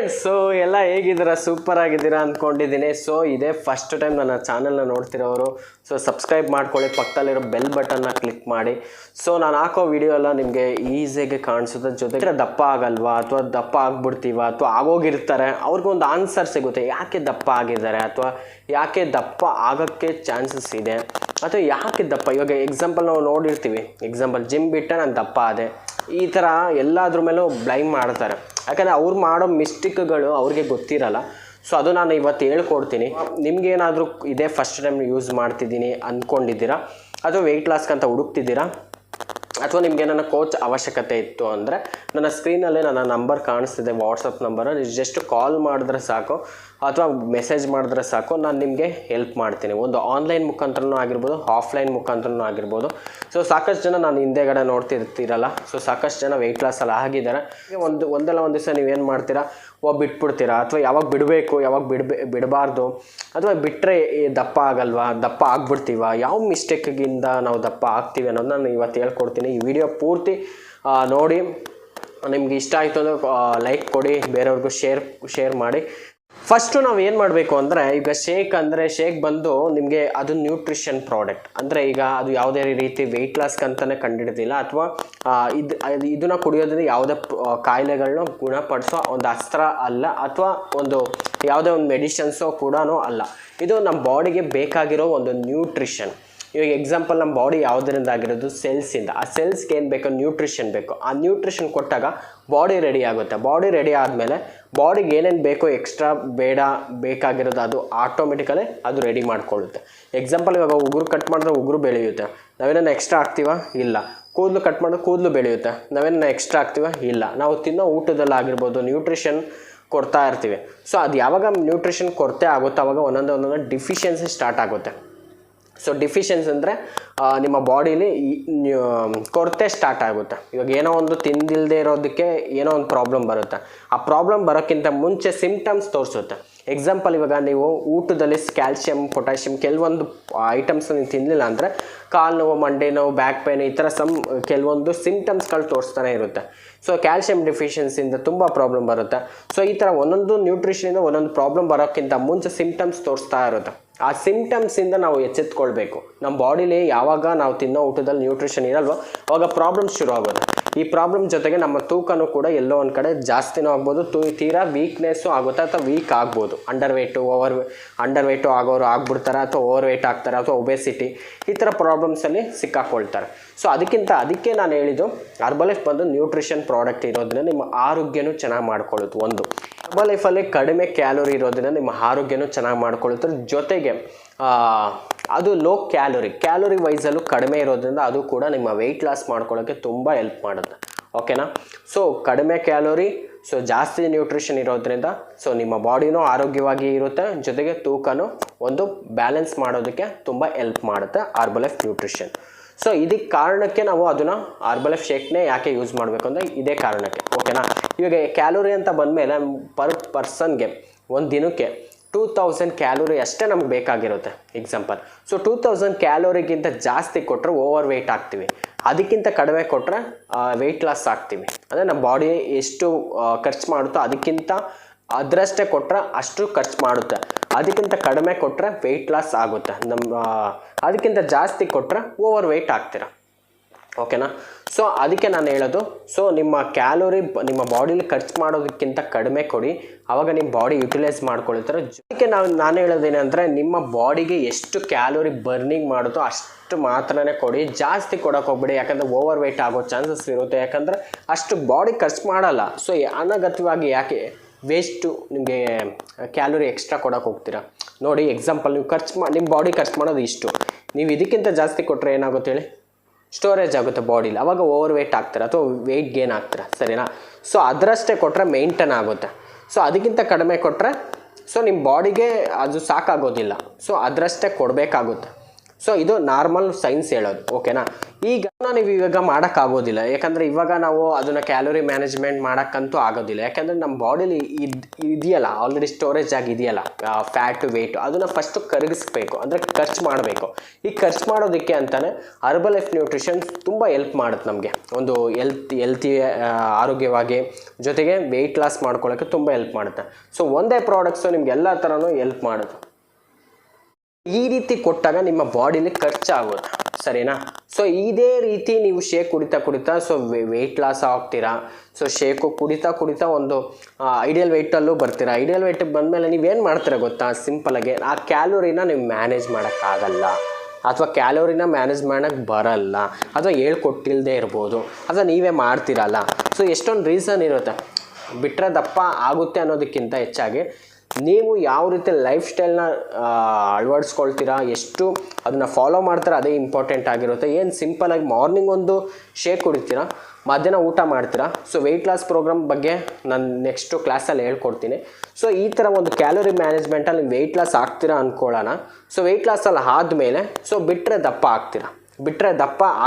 Friends, so ಎಲ್ಲ ಹೇಗಿದ್ದೀರಾ? Super ಆಗಿದ್ದೀರಾ ಅಂದ್ಕೊಂಡಿದ್ದೀನಿ. ಸೊ ಇದೇ ಫಸ್ಟ್ ಟೈಮ್ ನನ್ನ ಚಾನಲ್ನ ನೋಡ್ತಿರೋರು, ಸೊ ಸಬ್ಸ್ಕ್ರೈಬ್ ಮಾಡ್ಕೊಳ್ಳಿ, ಪಕ್ಕದಲ್ಲಿರೋ ಬೆಲ್ ಬಟನ್ನ ಕ್ಲಿಕ್ ಮಾಡಿ. ಸೊ ನಾನು ಹಾಕೋ ವಿಡಿಯೋ ಎಲ್ಲ ನಿಮಗೆ ಈಸಿಯಾಗಿ ಕಾಣಿಸುತ್ತೆ. ಜೊತೆಗೆ ದಪ್ಪ ಆಗಲ್ವಾ, ಅಥವಾ ದಪ್ಪ ಆಗ್ಬಿಡ್ತೀವ, ಅಥವಾ ಆಗೋಗಿರ್ತಾರೆ, ಅವ್ರಿಗೊಂದು ಆನ್ಸರ್ ಸಿಗುತ್ತೆ. ಯಾಕೆ ದಪ್ಪ ಆಗಿದ್ದಾರೆ, ಅಥವಾ ಯಾಕೆ ದಪ್ಪ ಆಗೋಕ್ಕೆ ಚಾನ್ಸಸ್ ಇದೆ, ಅಥವಾ ಯಾಕೆ ದಪ್ಪ. ಇವಾಗ ಎಕ್ಸಾಂಪಲ್ ನಾವು ನೋಡಿರ್ತೀವಿ, ಎಕ್ಸಾಂಪಲ್ ಜಿಮ್ ಬಿಟ್ಟೆ ನಾನು ದಪ್ಪ ಆದೆ, ಈ ಥರ ಎಲ್ಲದ್ರ ಮೇಲೂ ಬ್ಲೈಮ್ ಮಾಡ್ತಾರೆ. ಯಾಕಂದರೆ ಅವ್ರು ಮಾಡೋ ಮಿಸ್ಟೇಕ್ಗಳು ಅವ್ರಿಗೆ ಗೊತ್ತಿರಲ್ಲ. ಸೊ ಅದು ನಾನು ಇವತ್ತು ಹೇಳ್ಕೊಡ್ತೀನಿ. ನಿಮ್ಗೇನಾದರೂ ಇದೇ ಫಸ್ಟ್ ಟೈಮ್ ಯೂಸ್ ಮಾಡ್ತಿದ್ದೀನಿ ಅಂದ್ಕೊಂಡಿದ್ದೀರಾ, ಅಥವಾ ವೆಯ್ಟ್ ಲಾಸ್ಗಂತ ಹುಡುಕ್ತಿದ್ದೀರಾ, ಅಥವಾ ನಿಮಗೆ ನನ್ನ ಕೋಚ್ ಅವಶ್ಯಕತೆ ಇತ್ತು ಅಂದರೆ ನನ್ನ ಸ್ಕ್ರೀನಲ್ಲೇ ನನ್ನ ನಂಬರ್ ಕಾಣಿಸ್ತಿದೆ, ವಾಟ್ಸಪ್ ನಂಬರು. ಜಸ್ಟ್ ಕಾಲ್ ಮಾಡಿದ್ರೆ ಸಾಕು, ಅಥವಾ ಮೆಸೇಜ್ ಮಾಡಿದ್ರೆ ಸಾಕು, ನಾನು ನಿಮಗೆ ಹೆಲ್ಪ್ ಮಾಡ್ತೀನಿ. ಒಂದು ಆನ್ಲೈನ್ ಮುಖಾಂತರನೂ ಆಗಿರ್ಬೋದು, ಆಫ್ಲೈನ್ ಮುಖಾಂತರನೂ ಆಗಿರ್ಬೋದು. ಸೊ ಸಾಕಷ್ಟು ಜನ ನಾನು ಹಿಂದೆಗಡೆ ನೋಡ್ತಿರ್ತೀರಲ್ಲ, ಸೊ ಸಾಕಷ್ಟು ಜನ ವೆಯ್ಟ್ ಲಾಸಲ್ಲಿ ಆಗಿದ್ದಾರೆ. ಒಂದಲ್ಲ ಒಂದು ದಿವಸ ನೀವೇನು ಮಾಡ್ತೀರಾ, ಬಿಟ್ಬಿಡ್ತೀರಾ, ಅಥವಾ ಯಾವಾಗ ಬಿಡಬೇಕು, ಯಾವಾಗ ಬಿಡಬಾರ್ದು, ಅಥವಾ ಬಿಟ್ಟರೆ ದಪ್ಪ ಆಗಲ್ವಾ, ದಪ್ಪ ಆಗ್ಬಿಡ್ತೀವ, ಯಾವ ಮಿಸ್ಟೇಕಿಂದ ನಾವು ದಪ್ಪ ಆಗ್ತೀವಿ ಅನ್ನೋದು ನಾನು ಇವತ್ತು ಹೇಳ್ಕೊಡ್ತೀನಿ. ಈ ವಿಡಿಯೋ ಪೂರ್ತಿ ನೋಡಿ. ನಿಮ್ಗೆ ಇಷ್ಟ ಆಯಿತು ಅಂದರೆ ಲೈಕ್ ಕೊಡಿ, ಬೇರೆಯವ್ರಿಗೂ ಶೇರ್ ಮಾಡಿ. ಫಸ್ಟು ನಾವು ಏನು ಮಾಡಬೇಕು ಅಂದರೆ, ಈಗ ಶೇಕ್ ಬಂದು ನಿಮಗೆ ಅದು ನ್ಯೂಟ್ರಿಷನ್ ಪ್ರಾಡಕ್ಟ್. ಅಂದರೆ ಈಗ ಅದು ಯಾವುದೇ ರೀತಿ ವೆಯ್ಟ್ ಲಾಸ್ಗಂತಲೇ ಕಂಡುಹಿಡಿದಿಲ್ಲ, ಅಥವಾ ಇದನ್ನು ಕುಡಿಯೋದ್ರಿಂದ ಯಾವುದೇ ಕಾಯಿಲೆಗಳನ್ನ ಗುಣಪಡಿಸೋ ಒಂದು ಅಸ್ತ್ರ ಅಲ್ಲ, ಅಥವಾ ಯಾವುದೇ ಒಂದು ಮೆಡಿಷನ್ಸೋ ಕೂಡ ಅಲ್ಲ. ಇದು ನಮ್ಮ ಬಾಡಿಗೆ ಬೇಕಾಗಿರೋ ಒಂದು ನ್ಯೂಟ್ರಿಷನ್. ಇವಾಗ ಎಕ್ಸಾಂಪಲ್, ನಮ್ಮ ಬಾಡಿ ಯಾವುದರಿಂದ ಆಗಿರೋದು, ಸೆಲ್ಸಿಂದ. ಆ ಸೆಲ್ಸ್ಗೆ ಏನು ಬೇಕೋ, ನ್ಯೂಟ್ರಿಷನ್ ಬೇಕು. ಆ ನ್ಯೂಟ್ರಿಷನ್ ಕೊಟ್ಟಾಗ ಬಾಡಿ ರೆಡಿ ಆಗುತ್ತೆ. ಬಾಡಿ ರೆಡಿ ಆದಮೇಲೆ ಬಾಡಿಗೆ ಏನೇನು ಬೇಕೋ, ಎಕ್ಸ್ಟ್ರಾ ಬೇಕಾಗಿರೋದು ಅದು ಆಟೋಮೆಟಿಕಲಿ ಅದು ರೆಡಿ ಮಾಡ್ಕೊಳ್ಳುತ್ತೆ. ಎಕ್ಸಾಂಪಲ್, ಇವಾಗ ಉಗುರು ಕಟ್ ಮಾಡಿದ್ರೆ ಉಗುರು ಬೆಳೆಯುತ್ತೆ, ನಾವೇನೋ ಎಕ್ಸ್ಟ್ರಾ ಆಗ್ತೀವ? ಇಲ್ಲ. ಕೂದಲು ಕಟ್ ಮಾಡಿದ್ರೆ ಕೂದಲು ಬೆಳೆಯುತ್ತೆ, ನಾವೇನೋ ಎಕ್ಸ್ಟ್ರಾ ಆಗ್ತೀವ? ಇಲ್ಲ. ನಾವು ತಿನ್ನೋ ಊಟದಲ್ಲಾಗಿರ್ಬೋದು ನ್ಯೂಟ್ರಿಷನ್ ಕೊಡ್ತಾ ಇರ್ತೀವಿ. ಸೊ ಅದು ಯಾವಾಗ ನ್ಯೂಟ್ರಿಷನ್ ಕೊರತೆ ಆಗುತ್ತೋ ಆವಾಗ ಒಂದೊಂದು ಡಿಫಿಷಿಯನ್ಸಿ ಸ್ಟಾರ್ಟ್ ಆಗುತ್ತೆ. ಸೊ ಡಿಫಿಷಿಯನ್ಸಿ ಅಂದರೆ ನಿಮ್ಮ ಬಾಡೀಲಿ ಕೊರತೆ ಸ್ಟಾರ್ಟ್ ಆಗುತ್ತೆ. ಇವಾಗ ಏನೋ ಒಂದು ತಿಂದಿಲ್ಲದೆ ಇರೋದಕ್ಕೆ ಏನೋ ಒಂದು ಪ್ರಾಬ್ಲಮ್ ಬರುತ್ತೆ. ಆ ಪ್ರಾಬ್ಲಮ್ ಬರೋಕ್ಕಿಂತ ಮುಂಚೆ ಸಿಮ್ಟಮ್ಸ್ ತೋರಿಸುತ್ತೆ. ಎಕ್ಸಾಂಪಲ್, ಇವಾಗ ನೀವು ಊಟದಲ್ಲಿ ಕ್ಯಾಲ್ಶಿಯಂ, ಪೊಟ್ಯಾಷಿಯಮ್ ಕೆಲವೊಂದು ಐಟಮ್ಸ್ ನೀವು ತಿನ್ನಲಿಲ್ಲ ಅಂದರೆ ಕಾಲು ನೋವು, ಮಂಡಿ ನೋವು, ಬ್ಯಾಕ್ ಪೇನ್, ಈ ಥರ ಕೆಲವೊಂದು ಸಿಮ್ಟಮ್ಸ್ಗಳು ತೋರಿಸ್ತಾನೆ ಇರುತ್ತೆ. ಸೊ ಕ್ಯಾಲ್ಶಿಯಂ ಡಿಫಿಷಿಯನ್ಸಿಯಿಂದ ತುಂಬ ಪ್ರಾಬ್ಲಮ್ ಬರುತ್ತೆ. ಸೊ ಈ ಥರ ಒಂದೊಂದು ನ್ಯೂಟ್ರಿಷನಿಂದ ಒಂದೊಂದು ಪ್ರಾಬ್ಲಮ್ ಬರೋಕ್ಕಿಂತ ಮುಂಚೆ ಸಿಮ್ಟಮ್ಸ್ ತೋರಿಸ್ತಾ ಇರುತ್ತೆ. ಆ ಸಿಮ್ಟಮ್ಸಿಂದ ನಾವು ಎಚ್ಚೆತ್ಕೊಳ್ಬೇಕು. ನಮ್ಮ ಬಾಡಿಲಿ ಯಾವಾಗ ನಾವು ತಿನ್ನೋ ಊಟದಲ್ಲಿ ನ್ಯೂಟ್ರಿಷನ್ ಇರಲ್ವೋ ಅವಾಗ ಪ್ರಾಬ್ಲಮ್ಸ್ ಶುರು ಆಗುತ್ತೆ. ಈ ಪ್ರಾಬ್ಲಮ್ ಜೊತೆಗೆ ನಮ್ಮ ತೂಕನೂ ಕೂಡ ಎಲ್ಲೋ ಒಂದು ಕಡೆ ಜಾಸ್ತಿನೂ ಆಗ್ಬೋದು, ತೀರಾ ವೀಕ್ನೆಸ್ಸು ಆಗುತ್ತೆ, ಅಥವಾ ವೀಕ್ ಆಗ್ಬೋದು. ಅಂಡರ್ ವೇಟು ಆಗೋರು ಆಗ್ಬಿಡ್ತಾರೆ, ಅಥವಾ ಓವರ್ ವೇಟ್ ಆಗ್ತಾರೆ, ಅಥವಾ ಒಬೆಸಿಟಿ, ಈ ಥರ ಪ್ರಾಬ್ಲಮ್ಸಲ್ಲಿ ಸಿಕ್ಕಾಕೊಳ್ತಾರೆ. ಸೊ ಅದಕ್ಕೆ ನಾನು ಹೇಳಿದ್ದು, ಹರ್ಬಲೈಫ್ ಬಂದು ನ್ಯೂಟ್ರಿಷನ್ ಪ್ರಾಡಕ್ಟ್ ಇರೋದ್ರಿಂದ ನಿಮ್ಮ ಆರೋಗ್ಯನೂ ಚೆನ್ನಾಗಿ ಮಾಡ್ಕೊಳ್ಳುತ್ತೆ. ಒಂದು ಹರ್ಬಲೈಫಲ್ಲಿ ಕಡಿಮೆ ಕ್ಯಾಲೋರಿ ಇರೋದ್ರಿಂದ ನಿಮ್ಮ ಆರೋಗ್ಯನೂ ಚೆನ್ನಾಗಿ ಮಾಡ್ಕೊಳ್ಳುತ್ತೆ. ಜೊತೆಗೆ ಅದು ಲೋ ಕ್ಯಾಲೋರಿ ವೈಸಲ್ಲೂ ಕಡಿಮೆ ಇರೋದ್ರಿಂದ ಅದು ಕೂಡ ನಿಮ್ಮ ವೆಯ್ಟ್ ಲಾಸ್ ಮಾಡ್ಕೊಳ್ಳೋಕ್ಕೆ ತುಂಬ ಹೆಲ್ಪ್ ಮಾಡುತ್ತೆ. ಓಕೆನಾ? ಸೊ ಕಡಿಮೆ ಕ್ಯಾಲೋರಿ, ಸೊ ಜಾಸ್ತಿ ನ್ಯೂಟ್ರಿಷನ್ ಇರೋದ್ರಿಂದ ಸೊ ನಿಮ್ಮ ಬಾಡಿನೂ ಆರೋಗ್ಯವಾಗಿ ಇರುತ್ತೆ, ಜೊತೆಗೆ ತೂಕನೂ ಒಂದು ಬ್ಯಾಲೆನ್ಸ್ ಮಾಡೋದಕ್ಕೆ ತುಂಬ ಹೆಲ್ಪ್ ಮಾಡುತ್ತೆ ಹರ್ಬಲೈಫ್ ನ್ಯೂಟ್ರಿಷನ್. ಸೊ ಇದಕ್ಕೆ ಕಾರಣಕ್ಕೆ ನಾವು ಅದನ್ನು ಹರ್ಬಲೈಫ್ ಶೇಕ್ನೇ ಯಾಕೆ ಯೂಸ್ ಮಾಡಬೇಕು ಅಂದರೆ ಇದೇ ಕಾರಣಕ್ಕೆ. ಓಕೆನಾ? ಇವಾಗ ಕ್ಯಾಲೋರಿ ಅಂತ ಬಂದಮೇಲೆ ಪರ್ ಪರ್ಸನ್ಗೆ ಒಂದು ದಿನಕ್ಕೆ 2000 ಕ್ಯಾಲೋರಿ ಅಷ್ಟೇ ನಮ್ಗೆ ಬೇಕಾಗಿರುತ್ತೆ. ಎಕ್ಸಾಂಪಲ್, ಸೊ 2000 ಕ್ಯಾಲೋರಿಗಿಂತ ಜಾಸ್ತಿ ಕೊಟ್ಟರೆ ಓವರ್ ವೆಯ್ಟ್ ಆಗ್ತೀವಿ, ಅದಕ್ಕಿಂತ ಕಡಿಮೆ ಕೊಟ್ಟರೆ ವೆಯ್ಟ್ ಲಾಸ್ ಆಗ್ತೀವಿ. ಅಂದರೆ ನಮ್ಮ ಬಾಡಿ ಎಷ್ಟು ಖರ್ಚು ಮಾಡುತ್ತೋ ಅದರಷ್ಟೇ ಕೊಟ್ಟರೆ ಅಷ್ಟು ಖರ್ಚು ಮಾಡುತ್ತೆ, ಅದಕ್ಕಿಂತ ಕಡಿಮೆ ಕೊಟ್ಟರೆ ವೆಯ್ಟ್ ಲಾಸ್ ಆಗುತ್ತೆ. ಅದಕ್ಕಿಂತ ಜಾಸ್ತಿ ಕೊಟ್ಟರೆ ಓವರ್ ವೆಯ್ಟ್ ಆಗ್ತೀರ. ಓಕೆನಾ? ಸೊ ಅದಕ್ಕೆ ನಾನು ಹೇಳೋದು, ಸೊ ನಿಮ್ಮ ಕ್ಯಾಲೋರಿ ನಿಮ್ಮ ಬಾಡಿಲಿ ಖರ್ಚು ಮಾಡೋದಕ್ಕಿಂತ ಕಡಿಮೆ ಕೊಡಿ, ಆವಾಗ ನಿಮ್ಮ ಬಾಡಿ ಯುಟಿಲೈಸ್ ಮಾಡ್ಕೊಳ್ತಾರೆ. ಅದಕ್ಕೆ ನಾನು ಹೇಳೋದೇನೆಂದರೆ, ನಿಮ್ಮ ಬಾಡಿಗೆ ಎಷ್ಟು ಕ್ಯಾಲೋರಿ ಬರ್ನಿಂಗ್ ಮಾಡುತ್ತೋ ಅಷ್ಟು ಮಾತ್ರನೇ ಕೊಡಿ, ಜಾಸ್ತಿ ಕೊಡೋಕೆ ಹೋಗ್ಬೇಡಿ. ಯಾಕಂದರೆ ಓವರ್ ವೆಯ್ಟ್ ಆಗೋ ಚಾನ್ಸಸ್ ಇರುತ್ತೆ, ಯಾಕಂದರೆ ಅಷ್ಟು ಬಾಡಿ ಖರ್ಚು ಮಾಡಲ್ಲ. ಸೊ ಅನಗತ್ಯವಾಗಿ ಯಾಕೆ ವೇಸ್ಟು ನಿಮಗೆ ಕ್ಯಾಲೋರಿ ಎಕ್ಸ್ಟ್ರಾ ಕೊಡೋಕೆ ಹೋಗ್ತೀರಾ? ನೋಡಿ, ಎಕ್ಸಾಂಪಲ್, ನೀವು ನಿಮ್ಮ ಬಾಡಿ ಖರ್ಚು ಮಾಡೋದು ಇಷ್ಟು, ನೀವು ಇದಕ್ಕಿಂತ ಜಾಸ್ತಿ ಕೊಟ್ಟರೆ ಏನಾಗುತ್ತೆ ಹೇಳಿ? ಸ್ಟೋರೇಜ್ ಆಗುತ್ತೆ ಬಾಡಿಲಿ, ಆವಾಗ ಓವರ್ ವೆಯ್ಟ್ ಆಗ್ತಾರೆ, ಅಥವಾ ವೆಯ್ಟ್ ಗೇನ್ ಆಗ್ತಾರೆ. ಸರಿನಾ? ಸೊ ಅದರಷ್ಟೇ ಕೊಟ್ಟರೆ ಮೇಂಟೈನ್ ಆಗುತ್ತೆ. ಸೊ ಅದಕ್ಕಿಂತ ಕಡಿಮೆ ಕೊಟ್ಟರೆ ಸೊ ನಿಮ್ಮ ಬಾಡಿಗೆ ಅದು ಸಾಕಾಗೋದಿಲ್ಲ. ಸೊ ಅದರಷ್ಟೇ ಕೊಡಬೇಕಾಗುತ್ತೆ. ಸೊ ಇದು ನಾರ್ಮಲ್ ಸೈನ್ಸ್ ಹೇಳೋದು, ಓಕೆನಾ. ಈಗ ನೀವು ಇವಾಗ ಮಾಡೋಕ್ಕಾಗೋದಿಲ್ಲ, ಯಾಕಂದರೆ ಇವಾಗ ನಾವು ಅದನ್ನು ಕ್ಯಾಲೋರಿ ಮ್ಯಾನೇಜ್ಮೆಂಟ್ ಮಾಡೋಕ್ಕಂತೂ ಆಗೋದಿಲ್ಲ. ಯಾಕಂದರೆ ನಮ್ಮ ಬಾಡಿಲಿ ಇದೆಯಲ್ಲ ಆಲ್ರೆಡಿ ಸ್ಟೋರೇಜ್ ಆಗಿದೆಯಲ್ಲ ಫ್ಯಾಟು ವೇಟು, ಅದನ್ನು ಫಸ್ಟು ಕರಗಿಸ್ಬೇಕು, ಅಂದರೆ ಖರ್ಚು ಮಾಡಬೇಕು. ಈ ಖರ್ಚು ಮಾಡೋದಕ್ಕೆ ಅಂತಲೇ ಹರ್ಬಲ್ ಲೈಫ್ ನ್ಯೂಟ್ರಿಷನ್ ತುಂಬ ಹೆಲ್ಪ್ ಮಾಡುತ್ತೆ ನಮಗೆ, ಒಂದು ಹೆಲ್ತಿ ಆರೋಗ್ಯವಾಗಿ, ಜೊತೆಗೆ ವೆಯ್ಟ್ ಲಾಸ್ ಮಾಡ್ಕೊಳ್ಳೋಕ್ಕೆ ತುಂಬ ಹೆಲ್ಪ್ ಮಾಡುತ್ತೆ. ಸೊ ಒಂದೇ ಪ್ರಾಡಕ್ಟ್ಸು ನಿಮ್ಗೆ ಎಲ್ಲ ಥರನೂ ಹೆಲ್ಪ್ ಮಾಡುತ್ತೆ. ಈ ರೀತಿ ಕೊಟ್ಟಾಗ ನಿಮ್ಮ ಬಾಡಿಲಿ ಖರ್ಚಾಗುತ್ತೆ, ಸರಿನಾ. ಸೊ ಇದೇ ರೀತಿ ನೀವು ಶೇಕ್ ಕುಡಿತಾ ಸೊ ವೆಯ್ಟ್ ಲಾಸ್ ಆಗ್ತೀರಾ. ಸೊ ಶೇಕು ಕುಡಿತಾ ಒಂದು ಐಡಿಯಲ್ ವೆಯ್ಟಲ್ಲೂ ಬರ್ತೀರಾ. ಐಡಿಯಲ್ ವೆಯ್ಟಿಗೆ ಬಂದಮೇಲೆ ನೀವೇನು ಮಾಡ್ತೀರಾ ಗೊತ್ತಾ, ಸಿಂಪಲಾಗಿ ಆ ಕ್ಯಾಲೋರಿನ ನೀವು ಮ್ಯಾನೇಜ್ ಮಾಡೋಕ್ಕಾಗಲ್ಲ, ಅಥವಾ ಕ್ಯಾಲೋರಿನ ಮ್ಯಾನೇಜ್ ಮಾಡೋಕ್ಕೆ ಬರಲ್ಲ, ಅಥವಾ ಹೇಳ್ಕೊಟ್ಟಿಲ್ಲದೆ ಇರ್ಬೋದು, ಅಥವಾ ನೀವೇ ಮಾಡ್ತೀರಲ್ಲ. ಸೊ ಎಷ್ಟೊಂದು ರೀಸನ್ ಇರುತ್ತೆ. ಬಿಟ್ಟರೆ ದಪ್ಪ ಆಗುತ್ತೆ ಅನ್ನೋದಕ್ಕಿಂತ ಹೆಚ್ಚಾಗಿ ನೀವು ಯಾವ ರೀತಿ ಲೈಫ್ ಸ್ಟೈಲ್ನ ಅಳವಡಿಸ್ಕೊಳ್ತೀರಾ, ಎಷ್ಟು ಅದನ್ನು ಫಾಲೋ ಮಾಡ್ತೀರಾ, ಅದೇ ಇಂಪಾರ್ಟೆಂಟ್ ಆಗಿರುತ್ತೆ. ಏನು ಸಿಂಪಲಾಗಿ ಮಾರ್ನಿಂಗ್ ಒಂದು ಶೇಕ್ ಕುಡಿತೀರಾ, ಮಧ್ಯಾಹ್ನ ಊಟ ಮಾಡ್ತೀರಾ. ಸೊ ವೆಯ್ಟ್ ಲಾಸ್ ಪ್ರೋಗ್ರಾಮ್ ಬಗ್ಗೆ ನಾನು ನೆಕ್ಸ್ಟು ಕ್ಲಾಸಲ್ಲಿ ಹೇಳ್ಕೊಡ್ತೀನಿ. ಸೊ ಈ ಥರ ಒಂದು ಕ್ಯಾಲೋರಿ ಮ್ಯಾನೇಜ್ಮೆಂಟಲ್ಲಿ ನೀವು ವೆಯ್ಟ್ ಲಾಸ್ ಆಗ್ತೀರಾ ಅಂದ್ಕೊಳ್ಳೋಣ. ಸೊ ವೆಯ್ಟ್ ಲಾಸಲ್ಲಿ ಆದಮೇಲೆ ಸೊ ಬಿಟ್ಟರೆ ದಪ್ಪ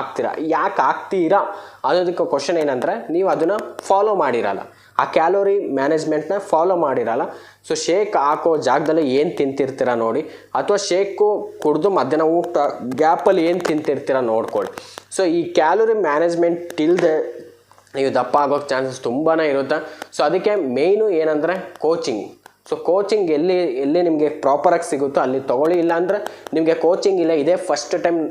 ಆಗ್ತೀರಾ. ಯಾಕೆ ಆಗ್ತೀರಾ ಅನ್ನೋದಕ್ಕೆ ಕ್ವಶನ್ ಏನಂದರೆ, ನೀವು ಅದನ್ನು ಫಾಲೋ ಮಾಡಿರಲ್ಲ, ಆ ಕ್ಯಾಲೋರಿ ಮ್ಯಾನೇಜ್ಮೆಂಟ್ನ ಫಾಲೋ ಮಾಡಿರಲ್ಲ. ಸೊ ಶೇಕ್ ಹಾಕೋ ಜಾಗದಲ್ಲಿ ಏನು ತಿಂತಿರ್ತೀರ ನೋಡಿ, ಅಥವಾ ಶೇಕು ಕುಡಿದು ಮಧ್ಯಾಹ್ನ ಊಟ ಗ್ಯಾಪಲ್ಲಿ ಏನು ತಿಂತಿರ್ತೀರ ನೋಡ್ಕೊಳ್ಳಿ. ಸೊ ಈ ಕ್ಯಾಲೋರಿ ಮ್ಯಾನೇಜ್ಮೆಂಟ್ ಇಲ್ಲದೆ ನೀವು ದಪ್ಪ ಆಗೋಕ್ಕೆ ಚಾನ್ಸಸ್ ತುಂಬಾ ಇರುತ್ತೆ. ಸೊ ಅದಕ್ಕೆ ಮೇಯ್ನು ಏನಂದರೆ ಕೋಚಿಂಗ್. ಸೊ ಕೋಚಿಂಗ್ ಎಲ್ಲಿ ನಿಮಗೆ ಪ್ರಾಪರಾಗಿ ಸಿಗುತ್ತೋ ಅಲ್ಲಿ ತೊಗೊಳ್ಳಿ. ಇಲ್ಲಾಂದರೆ ನಿಮಗೆ ಕೋಚಿಂಗ್ ಇಲ್ಲ, ಇದೇ ಫಸ್ಟ್ ಟೈಮ್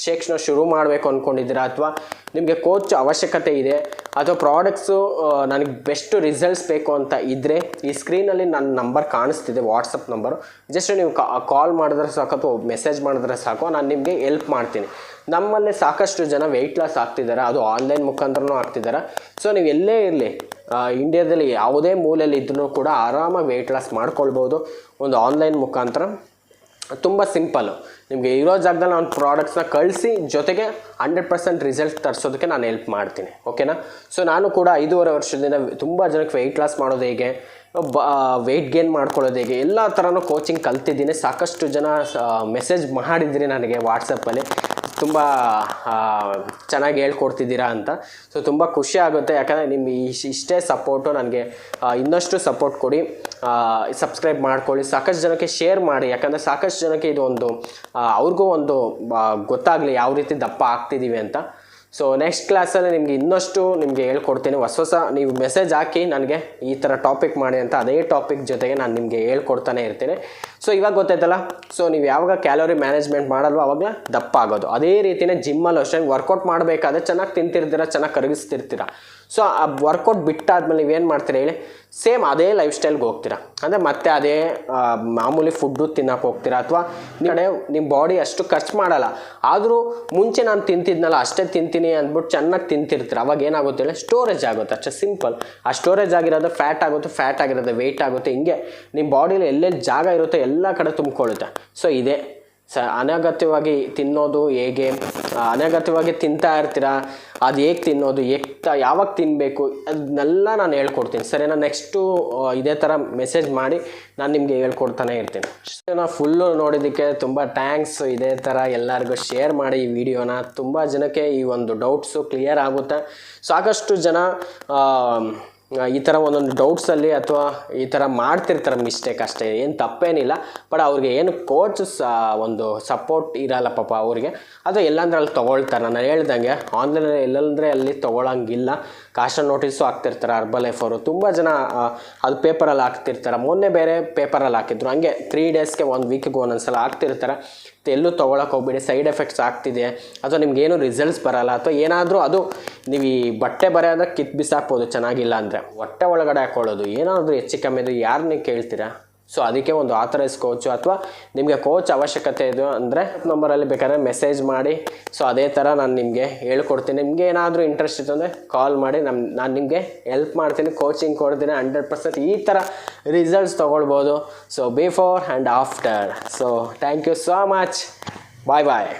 ಶೇಕ್ಸ್ನ ಶುರು ಮಾಡಬೇಕು ಅಂದ್ಕೊಂಡಿದ್ದೀರಾ, ಅಥವಾ ನಿಮಗೆ ಕೋಚ್ ಅವಶ್ಯಕತೆ ಇದೆ, ಅಥವಾ ಪ್ರಾಡಕ್ಟ್ಸು ನನಗೆ ಬೆಸ್ಟ್ ರಿಸಲ್ಟ್ಸ್ ಬೇಕು ಅಂತ ಇದ್ದರೆ ಈ ಸ್ಕ್ರೀನಲ್ಲಿ ನನ್ನ ನಂಬರ್ ಕಾಣಿಸ್ತಿದೆ, ವಾಟ್ಸಪ್ ನಂಬರು. ಜಸ್ಟ್ ನೀವು ಕಾಲ್ ಮಾಡಿದ್ರೆ ಸಾಕು ಅಥವಾ ಮೆಸೇಜ್ ಮಾಡಿದ್ರೆ ಸಾಕು, ನಾನು ನಿಮಗೆ ಹೆಲ್ಪ್ ಮಾಡ್ತೀನಿ. ನಮ್ಮಲ್ಲಿ ಸಾಕಷ್ಟು ಜನ ವೆಯ್ಟ್ ಲಾಸ್ ಆಗ್ತಿದ್ದಾರೆ, ಅದು ಆನ್ಲೈನ್ ಮುಖಾಂತರನೂ ಆಗ್ತಿದ್ದಾರೆ. ಸೊ ನೀವು ಎಲ್ಲೇ ಇರಲಿ, ಇಂಡಿಯಾದಲ್ಲಿ ಯಾವುದೇ ಮೂಲೆಯಲ್ಲಿ ಇದ್ರೂ ಕೂಡ ಆರಾಮಾಗಿ ವೆಯ್ಟ್ ಲಾಸ್ ಮಾಡ್ಕೊಳ್ಬೋದು ಒಂದು ಆನ್ಲೈನ್ ಮುಖಾಂತರ. ತುಂಬ ಸಿಂಪಲ್ಲು. ನಿಮಗೆ ಇರೋ ಜಾಗದಲ್ಲಿ ನಾನು ಪ್ರಾಡಕ್ಟ್ಸ್ನ ಕಳಿಸಿ, ಜೊತೆಗೆ 100% ರಿಸಲ್ಟ್ ತರಿಸೋದಕ್ಕೆ ನಾನು ಹೆಲ್ಪ್ ಮಾಡ್ತೀನಿ, ಓಕೆನಾ. ಸೊ ನಾನು ಕೂಡ 5.5 ವರ್ಷದಿಂದ ತುಂಬ ಜನಕ್ಕೆ ವೆಯ್ಟ್ ಲಾಸ್ ಮಾಡೋದು ಹೇಗೆ, ವೆಯ್ಟ್ ಗೇನ್ ಮಾಡ್ಕೊಳ್ಳೋದು ಹೇಗೆ, ಎಲ್ಲ ಥರನೂ ಕೋಚಿಂಗ್ ಕಲ್ತಿದ್ದೀನಿ. ಸಾಕಷ್ಟು ಜನ ಮೆಸೇಜ್ ಮಾಡಿದ್ರಿ ನನಗೆ ವಾಟ್ಸಪ್ಪಲ್ಲಿ, ತುಂಬ ಚೆನ್ನಾಗಿ ಹೇಳ್ಕೊಡ್ತಿದ್ದೀರಾ ಅಂತ. ಸೊ ತುಂಬ ಖುಷಿ ಆಗುತ್ತೆ, ಯಾಕಂದರೆ ನಿಮ್ಮ ಇಷ್ಟೇ ಸಪೋರ್ಟು ನನಗೆ ಇನ್ನಷ್ಟು ಸಪೋರ್ಟ್ ಕೊಡಿ. ಸಬ್ಸ್ಕ್ರೈಬ್ ಮಾಡ್ಕೊಳ್ಳಿ, ಸಾಕಷ್ಟು ಜನಕ್ಕೆ ಶೇರ್ ಮಾಡಿ, ಯಾಕಂದರೆ ಸಾಕಷ್ಟು ಜನಕ್ಕೆ ಇದು ಒಂದು ಅವ್ರಿಗೂ ಒಂದು ಗೊತ್ತಾಗಲಿ ಯಾವ ರೀತಿ ದಪ್ಪ ಆಗ್ತಿದ್ದೀವಿ ಅಂತ. ಸೊ ನೆಕ್ಸ್ಟ್ ಕ್ಲಾಸಲ್ಲಿ ನಿಮಗೆ ಹೇಳ್ಕೊಡ್ತೀನಿ. ಹೊಸ ನೀವು ಮೆಸೇಜ್ ಹಾಕಿ ನನಗೆ ಈ ಥರ ಟಾಪಿಕ್ ಮಾಡಿ ಅಂತ, ಅದೇ ಟಾಪಿಕ್ ಜೊತೆಗೆ ನಾನು ನಿಮಗೆ ಹೇಳ್ಕೊಡ್ತಾನೆ ಇರ್ತೀನಿ. ಸೊ ಇವಾಗ ಗೊತ್ತಾಯ್ತಲ್ಲ. ಸೊ ನೀವು ಯಾವಾಗ ಕ್ಯಾಲೋರಿ ಮ್ಯಾನೇಜ್ಮೆಂಟ್ ಮಾಡಲ್ವೋ ಆವಾಗಲೇ ದಪ್ಪ ಆಗೋದು. ಅದೇ ರೀತಿಯೇ ಜಿಮ್ಮಲ್ಲೂ ಅಷ್ಟೇ, ವರ್ಕೌಟ್ ಮಾಡಬೇಕಾದ್ರೆ ಚೆನ್ನಾಗಿ ತಿಂತಿರ್ತೀರ, ಚೆನ್ನಾಗಿ ಕರಗಿಸ್ತಿರ್ತೀರ. ಸೊ ಆ ವರ್ಕೌಟ್ ಬಿಟ್ಟಾದ್ಮೇಲೆ ನೀವೇನು ಮಾಡ್ತೀರಾ ಹೇಳಿ, ಸೇಮ್ ಅದೇ ಲೈಫ್ ಸ್ಟೈಲ್ಗೆ ಹೋಗ್ತೀರಾ. ಅಂದರೆ ಮತ್ತೆ ಅದೇ ಮಾಮೂಲಿ ಫುಡ್ಡು ತಿನ್ನೋಕೆ ಹೋಗ್ತೀರಾ, ಅಥವಾ ನಿಮ್ಮ ಬಾಡಿ ಅಷ್ಟು ಖರ್ಚು ಮಾಡಲ್ಲ. ಆದರೂ ಮುಂಚೆ ನಾನು ತಿಂತಿದ್ನಲ್ಲ ಅಷ್ಟೇ ತಿಂತೀನಿ ಅಂದ್ಬಿಟ್ಟು ಚೆನ್ನಾಗಿ ತಿಂತಿರ್ತೀರ. ಅವಾಗ ಏನಾಗುತ್ತೆ ಹೇಳಿ, ಸ್ಟೋರೇಜ್ ಆಗುತ್ತೆ, ಅಷ್ಟೇ ಸಿಂಪಲ್. ಆ ಸ್ಟೋರೇಜ್ ಆಗಿರೋದು ಫ್ಯಾಟ್ ಆಗಿರೋದು ವೆಯ್ಟ್ ಆಗುತ್ತೆ. ಹಿಂಗೆ ನಿಮ್ಮ ಬಾಡಿಲಿ ಎಲ್ಲೆಲ್ಲಿ ಜಾಗ ಇರುತ್ತೆ ಎಲ್ಲ ಕಡೆ ತುಂಬಿಕೊಳ್ಳುತ್ತೆ. ಸೊ ಇದೇ ಅನಗತ್ಯವಾಗಿ ತಿನ್ನೋದು ಹೇಗೆ, ಅನಗತ್ಯವಾಗಿ ತಿಂತಾ ಇರ್ತೀರಾ, ಅದು ಹೇಗೆ ತಿನ್ನೋದು, ಯಾವಾಗ ತಿನ್ನಬೇಕು, ಅದನ್ನೆಲ್ಲ ನಾನು ಹೇಳ್ಕೊಡ್ತೀನಿ, ಸರಿನಾ. ನೆಕ್ಸ್ಟು ಇದೇ ಥರ ಮೆಸೇಜ್ ಮಾಡಿ ನಾನು ನಿಮಗೆ ಹೇಳ್ಕೊಡ್ತಾನೆ ಇರ್ತೀನಿ. ನಾನು ಫುಲ್ಲು ನೋಡಿದ್ದಕ್ಕೆ ತುಂಬ ಥ್ಯಾಂಕ್ಸ್. ಇದೇ ಥರ ಎಲ್ಲರಿಗೂ ಶೇರ್ ಮಾಡಿ ಈ ವಿಡಿಯೋನ. ತುಂಬ ಜನಕ್ಕೆ ಈ ಒಂದು ಡೌಟ್ಸು ಕ್ಲಿಯರ್ ಆಗುತ್ತೆ. ಸಾಕಷ್ಟು ಜನ ಈ ಥರ ಒಂದೊಂದು ಡೌಟ್ಸಲ್ಲಿ ಅಥವಾ ಈ ಥರ ಮಾಡ್ತಿರ್ತಾರೆ ಮಿಸ್ಟೇಕ್, ಅಷ್ಟೇ, ಏನು ತಪ್ಪೇನಿಲ್ಲ. ಬಟ್ ಅವ್ರಿಗೆ ಏನು ಕೋಚ್ ಒಂದು ಸಪೋರ್ಟ್ ಇರಲ್ಲ ಪಾಪ ಅವ್ರಿಗೆ, ಅದು ಎಲ್ಲಂದ್ರೆ ಅಲ್ಲಿ ತೊಗೊಳ್ತಾರೆ. ನಾನು ಹೇಳ್ದಂಗೆ ಆನ್ಲೈನಲ್ಲಿ ಎಲ್ಲಂದರೆ ಅಲ್ಲಿ ತೊಗೊಳಂಗಿಲ್ಲ. ಕಾಸ್ಟ್ ನೋಟಿಸು ಹಾಕ್ತಿರ್ತಾರೆ ಹರ್ಬಲ್ ಲೈಫ್ ಅವರು. ತುಂಬ ಜನ ಅದು ಪೇಪರಲ್ಲಿ ಹಾಕ್ತಿರ್ತಾರೆ. ಮೊನ್ನೆ ಬೇರೆ ಪೇಪರಲ್ಲಿ ಹಾಕಿದ್ರು, ಹಂಗೆ 3 ಡೇಸ್ಗೆ 1 ವೀಕಿಗೆ ಒಂದೊಂದ್ಸಲ ಹಾಕ್ತಿರ್ತಾರೆ. ಎಲ್ಲೂ ತೊಗೊಳಕ್ಕೆ ಹೋಗ್ಬೇಡಿ, ಸೈಡ್ ಎಫೆಕ್ಟ್ಸ್ ಆಗ್ತಿದೆ, ಅಥವಾ ನಿಮ್ಗೇನು ರಿಸಲ್ಟ್ಸ್ ಬರೋಲ್ಲ, ಅಥವಾ ಏನಾದರೂ ಅದು ನೀವು ಈ ಬಟ್ಟೆ ಬರೆಯೋದ್ರೆ ಕಿತ್ತು ಬಿಸಾಕ್ಬೋದು ಚೆನ್ನಾಗಿಲ್ಲ ಅಂದರೆ. ಹೊಟ್ಟೆ ಒಳಗಡೆ ಹಾಕ್ಕೊಳ್ಳೋದು ಏನಾದರೂ ಹೆಚ್ಚು ಕಮ್ಮಿ ಇದು ಯಾರನ್ನೇ ಕೇಳ್ತೀರಾ. ಸೊ ಅದಕ್ಕೆ ಒಂದು ಆಥರೈಸ್ ಕೋಚು, ಅಥವಾ ನಿಮಗೆ ಕೋಚ್ ಅವಶ್ಯಕತೆ ಇದೆ ಅಂದರೆ ನಂಬರಲ್ಲಿ ಬೇಕಾದ್ರೆ ಮೆಸೇಜ್ ಮಾಡಿ. ಸೊ ಅದೇ ಥರ ನಾನು ನಿಮಗೆ ಹೇಳ್ಕೊಡ್ತೀನಿ. ನಿಮಗೆ ಏನಾದರೂ ಇಂಟ್ರೆಸ್ಟ್ ಇತ್ತು ಅಂದರೆ ಕಾಲ್ ಮಾಡಿ, ನಾನು ನಿಮಗೆ ಹೆಲ್ಪ್ ಮಾಡ್ತೀನಿ, ಕೋಚಿಂಗ್ ಕೊಡ್ತೀನಿ. 100% ಈ ಥರ ರಿಸಲ್ಟ್ಸ್ ತೊಗೊಳ್ಬೋದು. So before and after. So thank you so much. Bye bye.